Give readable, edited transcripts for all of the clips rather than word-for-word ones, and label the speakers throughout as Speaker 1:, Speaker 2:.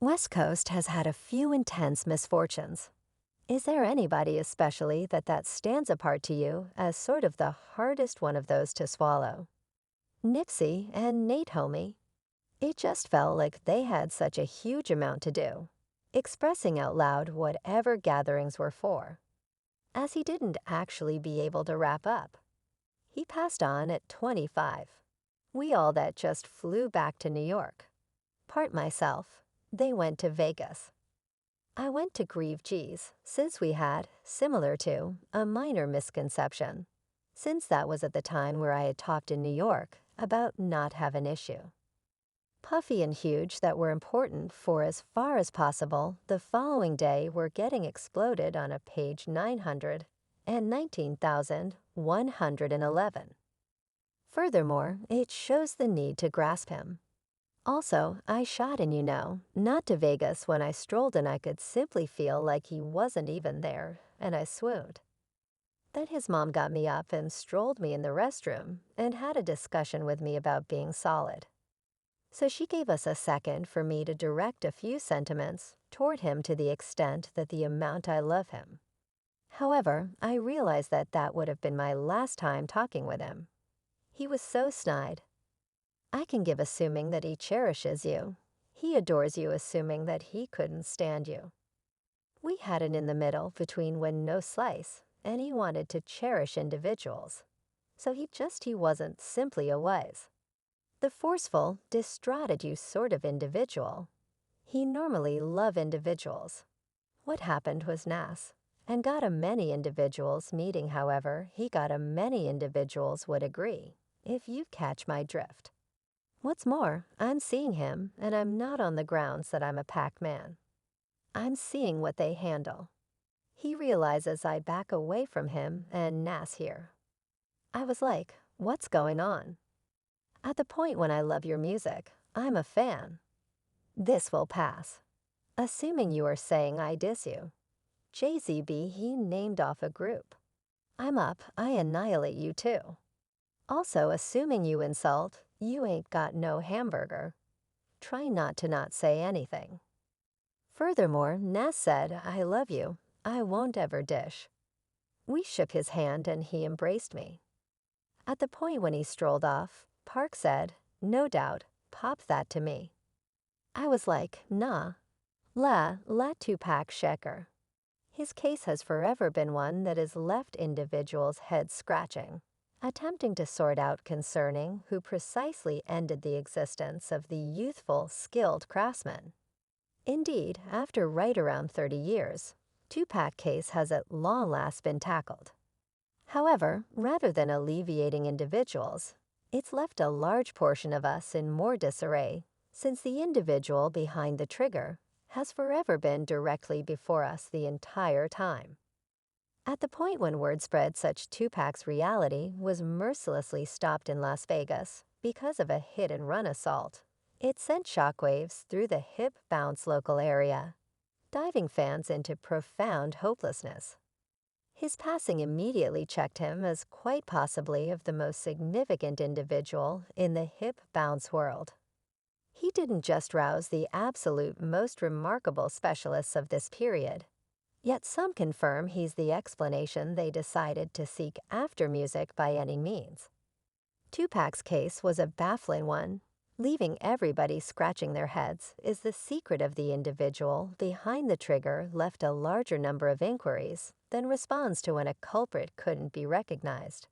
Speaker 1: West Coast has had a few intense misfortunes. Is there anybody especially that stands apart to you as sort of the hardest one of those to swallow? Nipsey and Nate homie. It just felt like they had such a huge amount to do, expressing out loud whatever gatherings were for, as he didn't actually be able to wrap up. He passed on at 25. We all that just flew back to New York. Part myself, they went to Vegas. I went to grieve G's, since we had, similar to, a minor misconception, since that was at the time where I had talked in New York about not have an issue. Puffy and huge that were important for as far as possible, the following day were getting exploded on a page 900 and 19,111. Furthermore, it shows the need to grasp him. Also, I shot in, not to Vegas when I strolled and I could simply feel like he wasn't even there, and I swooned. Then his mom got me up and strolled me in the restroom and had a discussion with me about being solid. So she gave us a second for me to direct a few sentiments toward him to the extent that the amount I love him. However, I realized that that would have been my last time talking with him. He was so snide. I can give assuming that he cherishes you. He adores you assuming that he couldn't stand you. We had it in the middle between when no slice, and he wanted to cherish individuals. So he wasn't simply a was. The forceful, distraught at you sort of individual. He normally love individuals. What happened was Nas, and got a many individuals meeting, however, he got a many individuals would agree, if you catch my drift. What's more, I'm seeing him, and I'm not on the grounds that I'm a pack man. I'm seeing what they handle. He realizes I back away from him and Nas here. I was like, what's going on? At the point when I love your music, I'm a fan. This will pass. Assuming you are saying I diss you. JZB he named off a group. I'm up, I annihilate you too. Also assuming you insult, you ain't got no hamburger. Try not to not say anything. Furthermore, Nas said, I love you, I won't ever dish. We shook his hand and he embraced me. At the point when he strolled off, Park said, no doubt, pop that to me. I was like, nah. La Tupac Shecker. His case has forever been one that has left individuals heads scratching, attempting to sort out concerning who precisely ended the existence of the youthful, skilled craftsman. Indeed, after right around 30 years, Tupac case has at long last been tackled. However, rather than alleviating individuals, it's left a large portion of us in more disarray, since the individual behind the trigger has forever been directly before us the entire time. At the point when word spread such Tupac's reality was mercilessly stopped in Las Vegas because of a hit-and-run assault, it sent shockwaves through the hip-bounce local area, diving fans into profound hopelessness. His passing immediately checked him as quite possibly of the most significant individual in the hip-bounce world. He didn't just rouse the absolute most remarkable specialists of this period, yet some confirm he's the explanation they decided to seek after music by any means. Tupac's case was a baffling one. Leaving everybody scratching their heads is the secret of the individual behind the trigger left a larger number of inquiries than responds to when a culprit couldn't be recognized.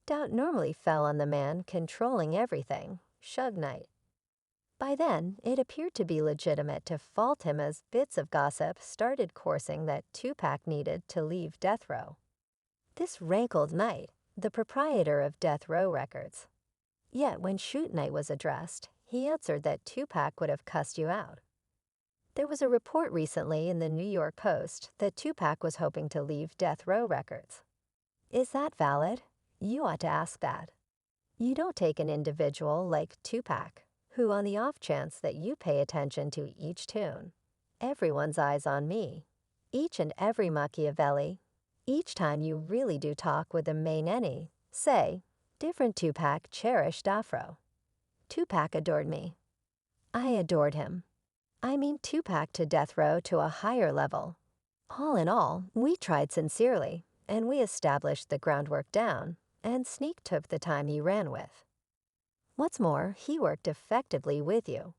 Speaker 1: Doubt normally fell on the man controlling everything, Suge Knight. By then, it appeared to be legitimate to fault him as bits of gossip started coursing that Tupac needed to leave death row. This rankled Knight, the proprietor of Death Row Records. Yet when Shoot Knight was addressed, he answered that Tupac would have cussed you out. There was a report recently in the New York Post that Tupac was hoping to leave Death Row Records. Is that valid? You ought to ask that. You don't take an individual like Tupac, who on the off chance that you pay attention to each tune, everyone's eyes on me, each and every Machiavelli, each time you really do talk with the main any, say, different Tupac cherished Afro. Tupac adored me. I adored him. I mean Tupac to death row to a higher level. All in all, we tried sincerely, and we established the groundwork down, and Sneak took the time he ran with. What's more, he worked effectively with you.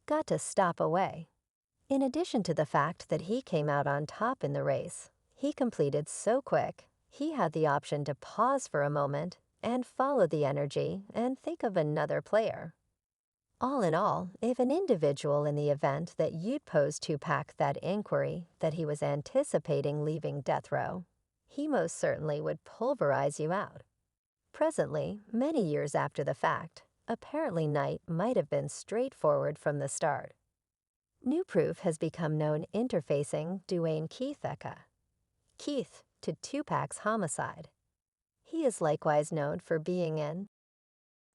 Speaker 1: Got to stop away. In addition to the fact that he came out on top in the race, he completed so quick, he had the option to pause for a moment and follow the energy and think of another player. All in all, if an individual in the event that you'd pose Tupac that inquiry that he was anticipating leaving death row, he most certainly would pulverize you out. Presently, many years after the fact, apparently Knight might have been straightforward from the start. New proof has become known interfacing Dwayne Keefe Keefe to Tupac's homicide. He is likewise known for being an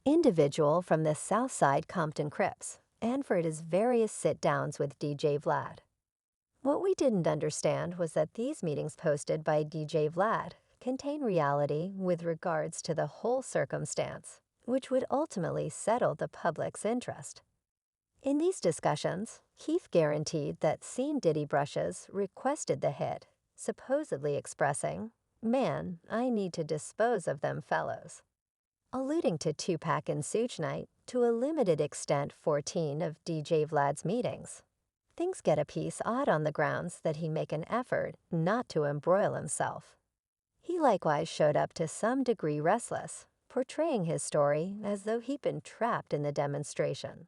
Speaker 1: individual from the Southside Compton Crips and for his various sit-downs with DJ Vlad. What we didn't understand was that these meetings posted by DJ Vlad contain reality with regards to the whole circumstance, which would ultimately settle the public's interest. In these discussions, Keefe guaranteed that seen Diddy brushes requested the hit, supposedly expressing, "Man, I need to dispose of them fellows," alluding to Tupac and Suge Knight to a limited extent 14 of DJ Vlad's meetings. Things get a piece odd on the grounds that he make an effort not to embroil himself. He likewise showed up to some degree restless, portraying his story as though he'd been trapped in the demonstration.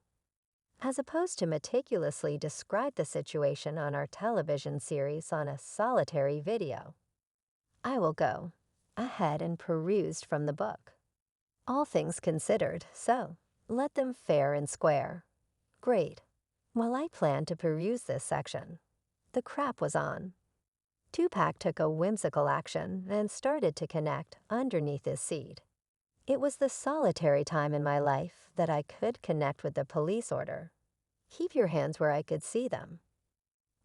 Speaker 1: As opposed to meticulously describe the situation on our television series on a solitary video. I will go ahead and perused from the book. All things considered, so let them fair and square. Great. While I planned to peruse this section, the crap was on. Tupac took a whimsical action and started to connect underneath his seat. It was the solitary time in my life that I could connect with the police order. Keep your hands where I could see them.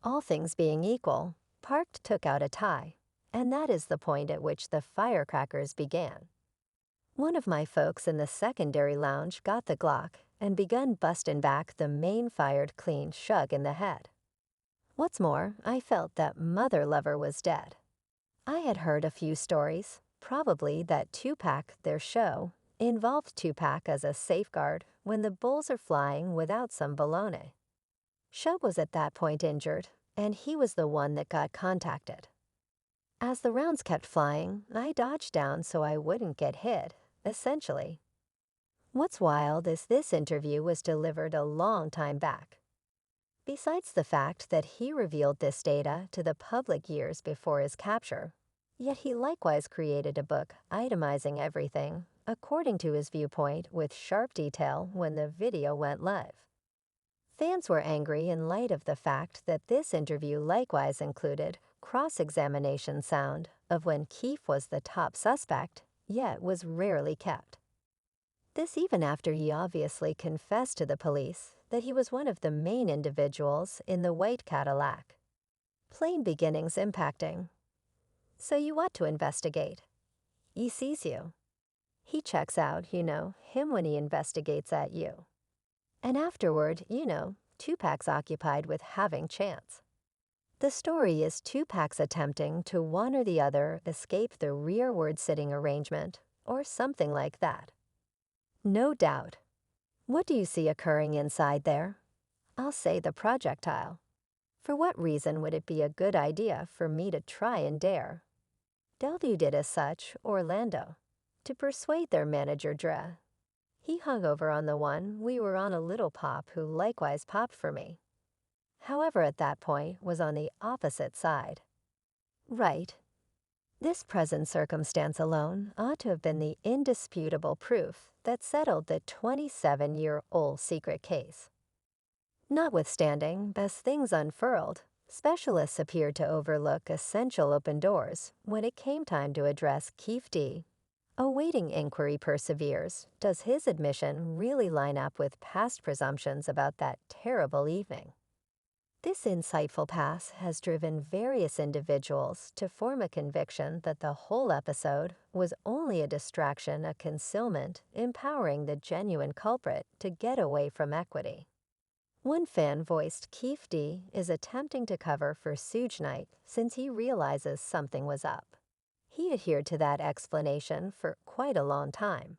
Speaker 1: All things being equal, Parked took out a tie, and that is the point at which the firecrackers began. One of my folks in the secondary lounge got the Glock and begun bustin' back the main-fired clean shug in the head. What's more, I felt that Mother Lover was dead. I had heard a few stories, probably that Tupac, their show, involved Tupac as a safeguard when the bulls are flying without some baloney. Shug was at that point injured, and he was the one that got contacted. As the rounds kept flying, I dodged down so I wouldn't get hit, essentially. What's wild is this interview was delivered a long time back. Besides the fact that he revealed this data to the public years before his capture, yet he likewise created a book itemizing everything according to his viewpoint with sharp detail when the video went live. Fans were angry in light of the fact that this interview likewise included cross-examination sound of when Keefe was the top suspect, yet was rarely kept. This even after he obviously confessed to the police that he was one of the main individuals in the white Cadillac. Plain beginnings impacting. So you ought to investigate. He sees you. He checks out, him when he investigates at you. And afterward, Tupac's occupied with having chance. The story is Tupac's attempting to one or the other escape the rearward sitting arrangement, or something like that. No doubt. What do you see occurring inside there? I'll say the projectile. For what reason would it be a good idea for me to try and dare? Delview did as such, Orlando, to persuade their manager Dre. He hung over on the one we were on a little pop who likewise popped for me. However, at that point was on the opposite side. Right. This present circumstance alone ought to have been the indisputable proof that settled the 27-year-old secret case. Notwithstanding, as things unfurled, specialists appeared to overlook essential open doors when it came time to address Keefe D. Awaiting inquiry perseveres. Does his admission really line up with past presumptions about that terrible evening? This insightful pass has driven various individuals to form a conviction that the whole episode was only a distraction, a concealment, empowering the genuine culprit to get away from equity. One fan voiced Keefe is attempting to cover for Suge Knight since he realizes something was up. He adhered to that explanation for quite a long time.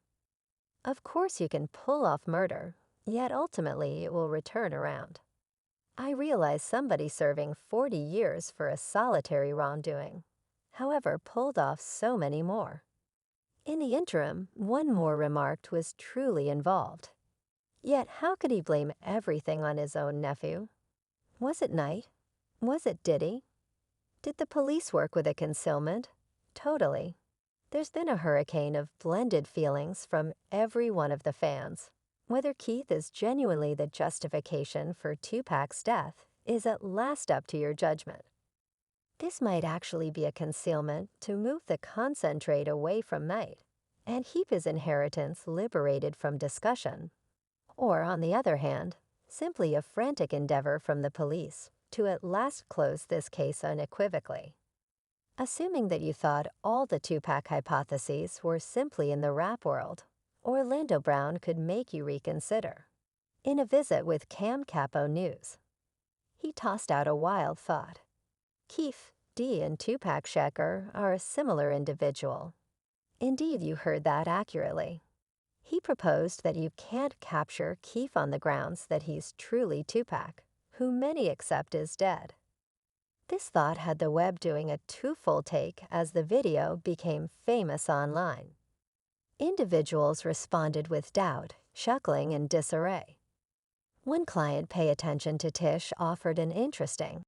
Speaker 1: Of course you can pull off murder, yet ultimately it will return around. I realize somebody serving 40 years for a solitary wrongdoing, however pulled off so many more. In the interim, one more remarked was truly involved. Yet how could he blame everything on his own nephew? Was it Knight? Was it Diddy? Did the police work with a concealment? Totally. There's been a hurricane of blended feelings from every one of the fans. Whether Keith is genuinely the justification for Tupac's death is at last up to your judgment. This might actually be a concealment to move the concentrate away from Knight and keep his inheritance liberated from discussion. Or, on the other hand, simply a frantic endeavor from the police to at last close this case unequivocally. Assuming that you thought all the Tupac hypotheses were simply in the rap world, Orlando Brown could make you reconsider. In a visit with Cam Capo News, he tossed out a wild thought. Keefe, D, and Tupac Shakur are a similar individual. Indeed, you heard that accurately. He proposed that you can't capture Keefe on the grounds that he's truly Tupac, who many accept is dead. This thought had the web doing a twofold take as the video became famous online. Individuals responded with doubt, chuckling, and disarray. One client pay attention to Tish offered an interesting,